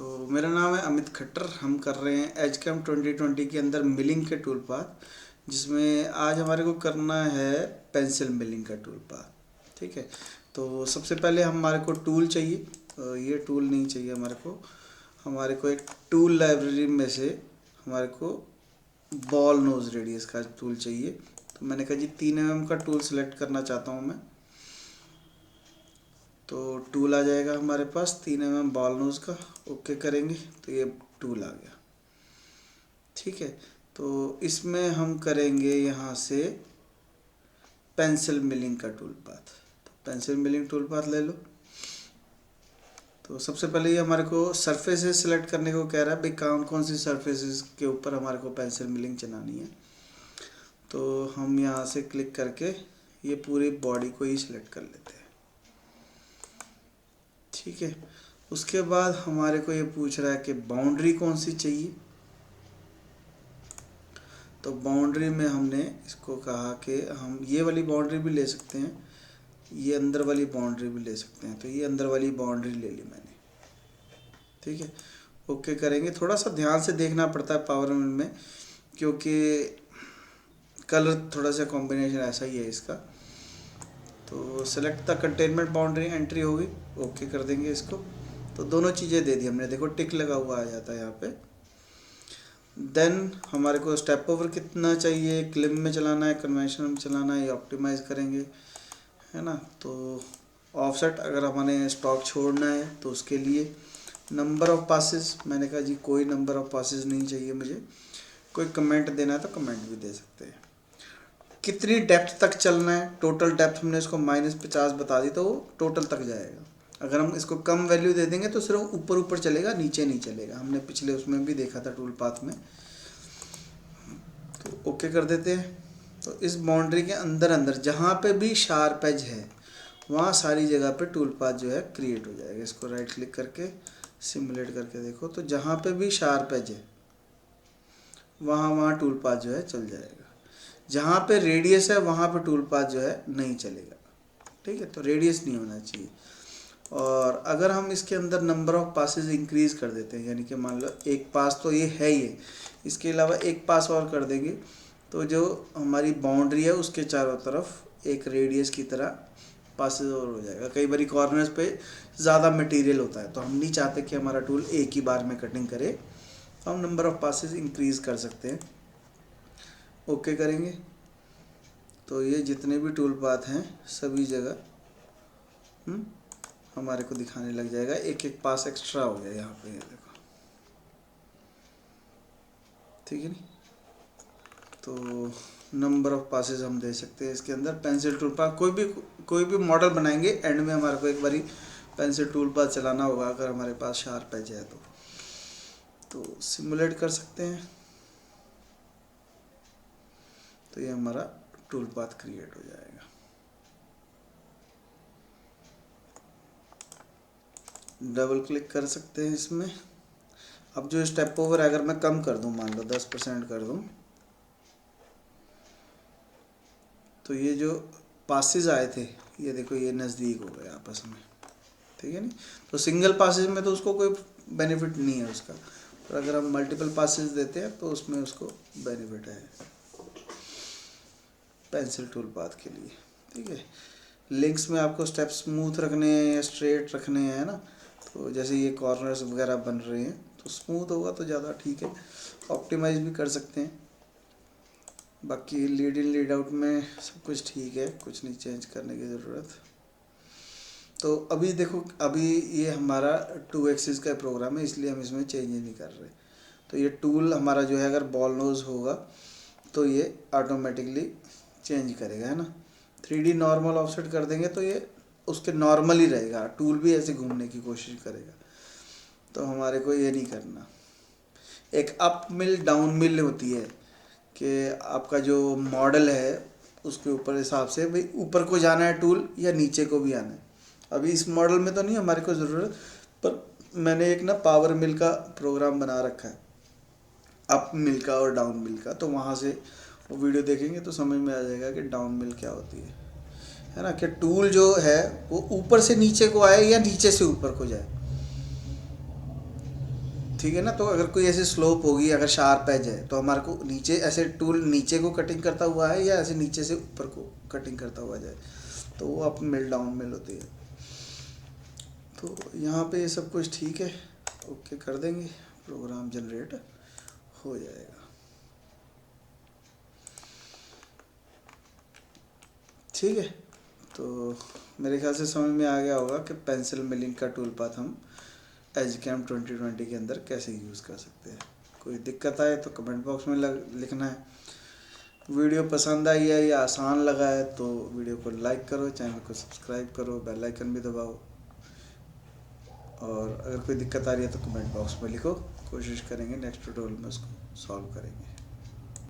तो मेरा नाम है अमित खट्टर। हम कर रहे हैं एजकैम 2020 के अंदर मिलिंग के टूल पाथ, जिसमें आज हमारे को करना है पेंसिल मिलिंग का टूल पाथ। ठीक है, तो सबसे पहले हमारे को टूल चाहिए। ये टूल नहीं चाहिए हमारे को एक टूल लाइब्रेरी में से हमारे को बॉल नोज रेडियस का टूल चाहिए। तो मैंने कहा जी 3 mm का टूल सेलेक्ट करना चाहता हूँ मैं। तो टूल आ जाएगा हमारे पास 3 mm बॉल नोज का। ओके करेंगे तो ये टूल आ गया। ठीक है, तो इसमें हम करेंगे यहाँ से पेंसिल मिलिंग का टूल पाथ। तो पेंसिल मिलिंग टूल पाथ ले लो। तो सबसे पहले ये हमारे को सरफेसेस सेलेक्ट करने को कह रहा है भाई कौन कौन सी सरफेसेस के ऊपर हमारे को पेंसिल मिलिंग चलानी है। तो हम यहाँ से क्लिक करके ये पूरी बॉडी को ही सिलेक्ट कर लेते हैं। ठीक है, उसके बाद हमारे को ये पूछ रहा है कि बाउंड्री कौन सी चाहिए। तो बाउंड्री में हमने इसको कहा कि हम ये वाली बाउंड्री भी ले सकते हैं, ये अंदर वाली बाउंड्री भी ले सकते हैं। तो ये अंदर वाली बाउंड्री ले ली मैंने। ठीक है, ओके करेंगे। थोड़ा सा ध्यान से देखना पड़ता है पावर में, क्योंकि कलर थोड़ा सा कॉम्बिनेशन ऐसा ही है इसका। तो select the containment boundary entry होगी, ओके कर देंगे इसको। तो दोनों चीज़ें दे दी हमने, देखो टिक लगा हुआ आ जाता है यहाँ पे। देन हमारे को स्टेप ओवर कितना चाहिए, क्लिप में चलाना है, कन्वेंशनल में चलाना है, ये ऑप्टिमाइज़ करेंगे, है ना। तो ऑफसेट अगर हमारे स्टॉक छोड़ना है तो उसके लिए नंबर ऑफ़ पासेस, मैंने कहा जी कोई नंबर ऑफ़ पासेस नहीं चाहिए मुझे। कोई कमेंट देना है तो कमेंट भी दे सकते हैं। कितनी डेप्थ तक चलना है, टोटल डेप्थ हमने इसको -50 बता दी तो वो टोटल तक जाएगा। अगर हम इसको कम वैल्यू दे देंगे तो सिर्फ ऊपर ऊपर चलेगा, नीचे नहीं चलेगा। हमने पिछले उसमें भी देखा था टूल पाथ में। तो ओके कर देते हैं। तो इस बाउंड्री के अंदर अंदर जहाँ पे भी शार्प एज है वहाँ सारी जगह पे टूल पाथ जो है क्रिएट हो जाएगा। इसको राइट क्लिक करके सिमुलेट करके देखो, तो जहाँ पे भी शार्प एज है वहाँ टूल पाथ जो है चल जाएगा। जहाँ पे रेडियस है वहाँ पे टूल पाथ जो है नहीं चलेगा। ठीक है, तो रेडियस नहीं होना चाहिए। और अगर हम इसके अंदर नंबर ऑफ पासेस इंक्रीज़ कर देते हैं, यानी कि मान लो एक पास तो ये है ही है, इसके अलावा एक पास और कर देंगे, तो जो हमारी बाउंड्री है उसके चारों तरफ एक रेडियस की तरह पासेस और हो जाएगा। कई बार कॉर्नर्स पे ज़्यादा मटेरियल होता है, तो हम नहीं चाहते कि हमारा टूल एक ही बार में कटिंग करे, तो हम नंबर ऑफ पासेस इंक्रीज़ कर सकते हैं। ओके करेंगे तो ये जितने भी टूल पाथ हैं सभी जगह हमारे को दिखाने लग जाएगा। एक एक पास एक्स्ट्रा हो गया यहाँ पे, ये देखो। ठीक है नी। तो नंबर ऑफ पासेस हम दे सकते हैं इसके अंदर। पेंसिल टूल पाथ कोई भी मॉडल बनाएंगे, एंड में हमारे को एक बारी पेंसिल टूल पाथ चलाना होगा अगर हमारे पास शार्प एज है तो सिमुलेट कर सकते हैं। तो ये हमारा टूल पाथ क्रिएट हो जाएगा। डबल क्लिक कर सकते हैं इसमें। अब जो स्टेप ओवर अगर मैं कम कर दूं, मान लो 10% कर दूं, तो ये जो पासेस आए थे ये देखो ये नज़दीक हो गए आपस में। ठीक है नी। तो सिंगल पासेस में तो उसको कोई बेनिफिट नहीं है उसका, पर अगर हम मल्टीपल पासेस देते हैं तो उसमें उसको बेनिफिट है पेंसिल टूल पाथ के लिए। ठीक है, लिंक्स में आपको स्टेप स्मूथ रखने हैं या स्ट्रेट रखने हैं ना। तो जैसे ये कॉर्नर्स वगैरह बन रहे हैं तो स्मूथ होगा तो ज़्यादा ठीक है। ऑप्टिमाइज भी कर सकते हैं। बाकी लीड इन लीड आउट में सब कुछ ठीक है, कुछ नहीं चेंज करने की ज़रूरत। तो अभी देखो, अभी ये हमारा 2 एक्सिस का प्रोग्राम है, इसलिए हम इसमें चेंज नहीं कर रहे। तो ये टूल हमारा जो है अगर बॉल नोज होगा तो ये ऑटोमेटिकली चेंज करेगा, है ना। 3D नॉर्मल ऑफसेट कर देंगे तो ये उसके नॉर्मल ही रहेगा, टूल भी ऐसे घूमने की कोशिश करेगा। तो हमारे को ये नहीं करना। एक अप मिल डाउन मिल होती है कि आपका जो मॉडल है उसके ऊपर हिसाब से भाई ऊपर को जाना है टूल या नीचे को भी आना है। अभी इस मॉडल में तो नहीं हमारे को ज़रूरत, पर मैंने एक ना पावर मिल का प्रोग्राम बना रखा है, अप मिल का और डाउन मिल का। तो वहाँ से वो वीडियो देखेंगे तो समझ में आ जाएगा कि डाउन मिल क्या होती है ना। कि टूल जो है वो ऊपर से नीचे को आए या नीचे से ऊपर को जाए। ठीक है ना। तो अगर कोई ऐसी स्लोप होगी, अगर शार्प एज है, तो हमारे को नीचे ऐसे टूल नीचे को कटिंग करता हुआ है या ऐसे नीचे से ऊपर को कटिंग करता हुआ जाए, तो वो आप मिल डाउन मिल होती है। तो यहाँ पे ये सब कुछ ठीक है, ओके कर देंगे, प्रोग्राम जनरेट हो जाएगा। ठीक है, तो मेरे ख्याल से समझ में आ गया होगा कि पेंसिल मिलिंग का टूल पाथ हम एजकैम 2020 के अंदर कैसे यूज़ कर सकते हैं। कोई दिक्कत आए तो कमेंट बॉक्स में लिखना है। वीडियो पसंद आई है या आसान लगा है तो वीडियो को लाइक करो, चैनल को सब्सक्राइब करो, बेल आइकन भी दबाओ, और अगर कोई दिक्कत आ रही है तो कमेंट बॉक्स में लिखो, कोशिश करेंगे नेक्स्ट ट्यूटोरियल में उसको सॉल्व करेंगे।